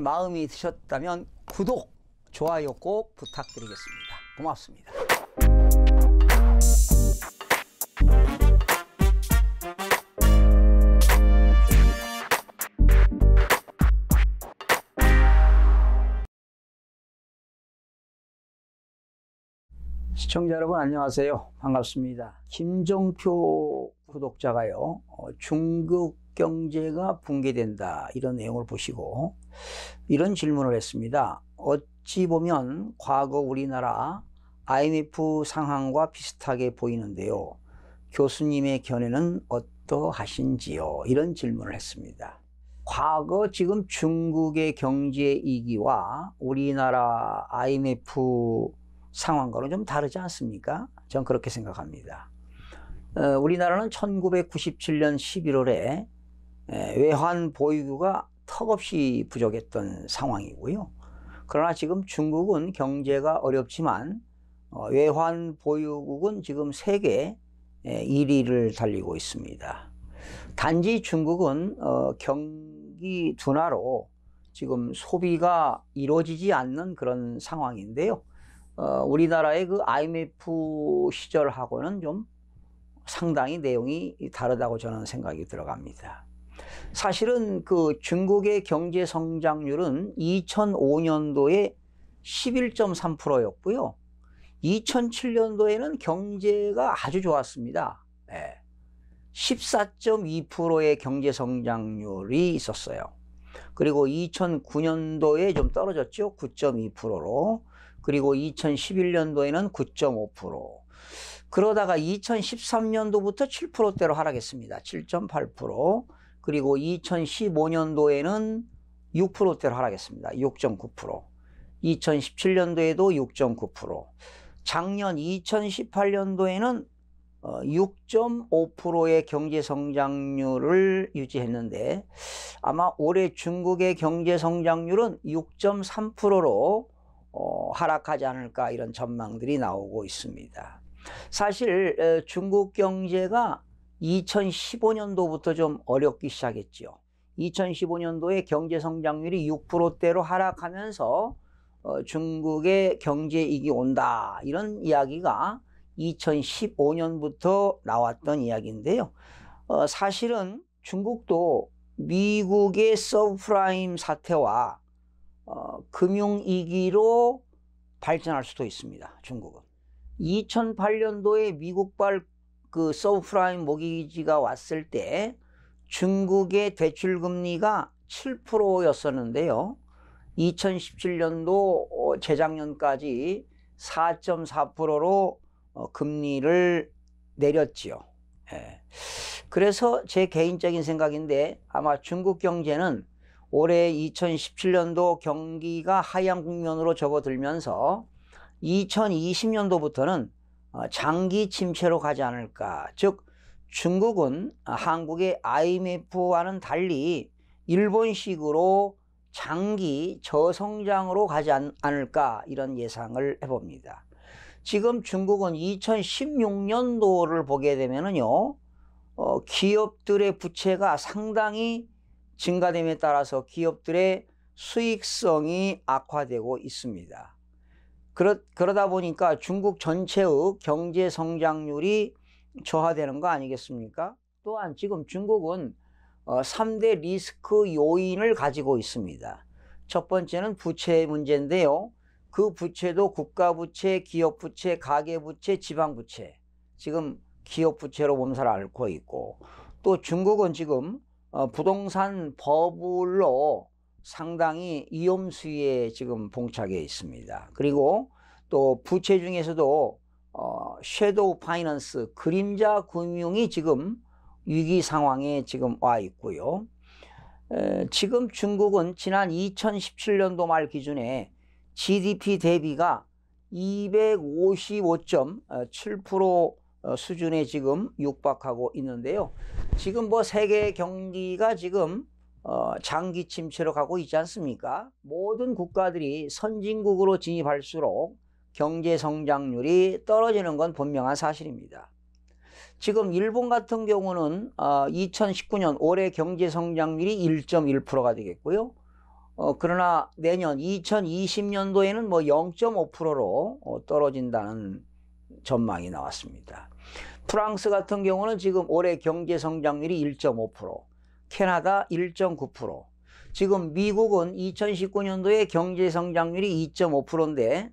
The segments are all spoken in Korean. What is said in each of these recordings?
마음이 드셨다면 구독, 좋아요 꼭 부탁드리겠습니다. 고맙습니다. 시청자 여러분 안녕하세요. 반갑습니다. 김종표 구독자가요, 중국 경제가 붕괴된다 이런 내용을 보시고 이런 질문을 했습니다. 어찌 보면 과거 우리나라 IMF 상황과 비슷하게 보이는데요. 교수님의 견해는 어떠하신지요? 이런 질문을 했습니다. 과거 지금 중국의 경제 위기와 우리나라 IMF 상황과는 좀 다르지 않습니까? 전 그렇게 생각합니다. 우리나라는 1997년 11월에 외환 보유고가 턱없이 부족했던 상황이고요. 그러나 지금 중국은 경제가 어렵지만 외환 보유국은 지금 세계 1위를 달리고 있습니다. 단지 중국은 경기 둔화로 지금 소비가 이루어지지 않는 그런 상황인데요. 우리나라의 그 IMF 시절하고는 좀 상당히 내용이 다르다고 저는 생각이 들어갑니다. 사실은 그 중국의 경제 성장률은 2005년도에 11.3%였고요. 2007년도에는 경제가 아주 좋았습니다. 14.2%의 경제 성장률이 있었어요. 그리고 2009년도에 좀 떨어졌죠. 9.2%로. 그리고 2011년도에는 9.5%. 그러다가 2013년도부터 7%대로 하락했습니다. 7.8%. 그리고 2015년도에는 6%대로 하락했습니다. 6.9%. 2017년도에도 6.9%. 작년 2018년도에는 6.5%의 경제 성장률을 유지했는데 아마 올해 중국의 경제 성장률은 6.3%로 하락하지 않을까 이런 전망들이 나오고 있습니다. 사실 중국 경제가 2015년도부터 좀 어렵기 시작했죠. 2015년도에 경제 성장률이 6%대로 하락하면서 중국의 경제 위기 온다 이런 이야기가 2015년부터 나왔던 이야기인데요. 사실은 중국도 미국의 서브프라임 사태와 금융위기로 발전할 수도 있습니다. 중국은 2008년도에 미국발 그 서브프라임 모기지가 왔을 때 중국의 대출금리가 7%였었는데요 2017년도 재작년까지 4.4%로 금리를 내렸지요. 그래서 제 개인적인 생각인데 아마 중국 경제는 올해 2017년도 경기가 하향 국면으로 접어들면서 2020년도부터는 장기 침체로 가지 않을까. 즉 중국은 한국의 IMF와는 달리 일본식으로 장기 저성장으로 가지 않을까 이런 예상을 해봅니다. 지금 중국은 2016년도를 보게 되면은요, 기업들의 부채가 상당히 증가됨에 따라서 기업들의 수익성이 악화되고 있습니다. 그러다 보니까 중국 전체의 경제 성장률이 저하되는 거 아니겠습니까? 또한 지금 중국은 3대 리스크 요인을 가지고 있습니다. 첫 번째는 부채 문제인데요. 그 부채도 국가부채, 기업부채, 가계부채, 지방부채. 지금 기업부채로 몸살을 앓고 있고 또 중국은 지금 부동산 버블로 상당히 위험수위에 지금 봉착해 있습니다. 그리고 또 부채 중에서도 섀도우 파이낸스, 그림자 금융이 지금 위기 상황에 지금 와 있고요. 지금 중국은 지난 2017년도 말 기준에 GDP 대비가 255.7% 수준에 지금 육박하고 있는데요. 지금 뭐 세계 경기가 지금 장기 침체로 가고 있지 않습니까? 모든 국가들이 선진국으로 진입할수록 경제 성장률이 떨어지는 건 분명한 사실입니다. 지금 일본 같은 경우는 2019년 올해 경제 성장률이 1.1%가 되겠고요. 그러나 내년 2020년도에는 뭐 0.5%로 떨어진다는 전망이 나왔습니다. 프랑스 같은 경우는 지금 올해 경제 성장률이 1.5%, 캐나다 1.9%, 지금 미국은 2019년도에 경제 성장률이 2.5%인데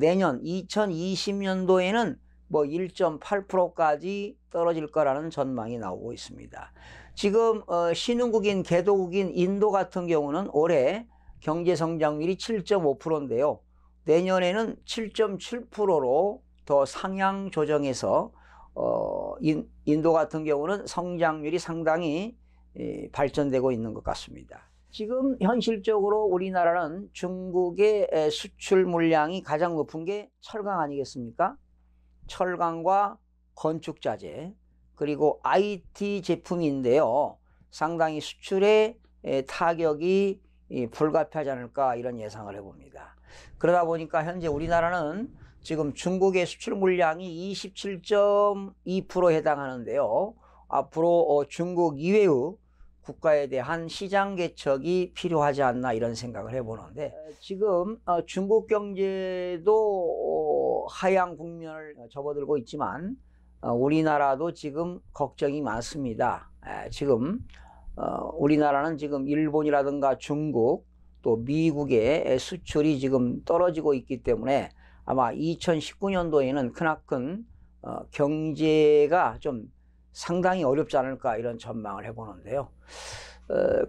내년 2020년도에는 뭐 1.8%까지 떨어질 거라는 전망이 나오고 있습니다. 지금 신흥국인 개도국인 인도 같은 경우는 올해 경제 성장률이 7.5%인데요. 내년에는 7.7%로 더 상향 조정해서 인도 같은 경우는 성장률이 상당히 발전되고 있는 것 같습니다. 지금 현실적으로 우리나라는 중국의 수출 물량이 가장 높은 게 철강 아니겠습니까? 철강과 건축자재 그리고 IT 제품인데요. 상당히 수출에 타격이 불가피하지 않을까 이런 예상을 해봅니다. 그러다 보니까 현재 우리나라는 지금 중국의 수출 물량이 27.2%에 해당하는데요. 앞으로 중국 이외의 국가에 대한 시장 개척이 필요하지 않나 이런 생각을 해보는데 지금 중국 경제도 하향 국면을 접어들고 있지만 우리나라도 지금 걱정이 많습니다. 지금 우리나라는 지금 일본이라든가 중국 또 미국의 수출이 지금 떨어지고 있기 때문에 아마 2019년도에는 크나큰 경제가 좀 상당히 어렵지 않을까 이런 전망을 해보는데요.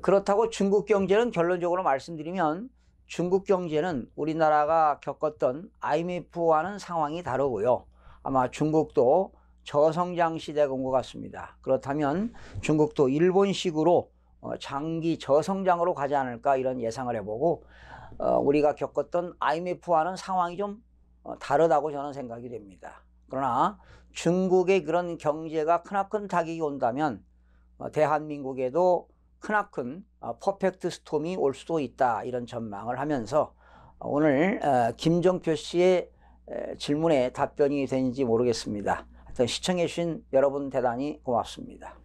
그렇다고 중국 경제는 결론적으로 말씀드리면 중국 경제는 우리나라가 겪었던 IMF와는 상황이 다르고요. 아마 중국도 저성장 시대가 온 것 같습니다. 그렇다면 중국도 일본식으로 장기 저성장으로 가지 않을까 이런 예상을 해보고 우리가 겪었던 IMF와는 상황이 좀 다르다고 저는 생각이 됩니다. 그러나 중국의 그런 경제가 크나큰 타격이 온다면 대한민국에도 크나큰 퍼펙트 스톰이 올 수도 있다 이런 전망을 하면서 오늘 김정표 씨의 질문에 답변이 되는지 모르겠습니다. 하여튼 시청해 주신 여러분 대단히 고맙습니다.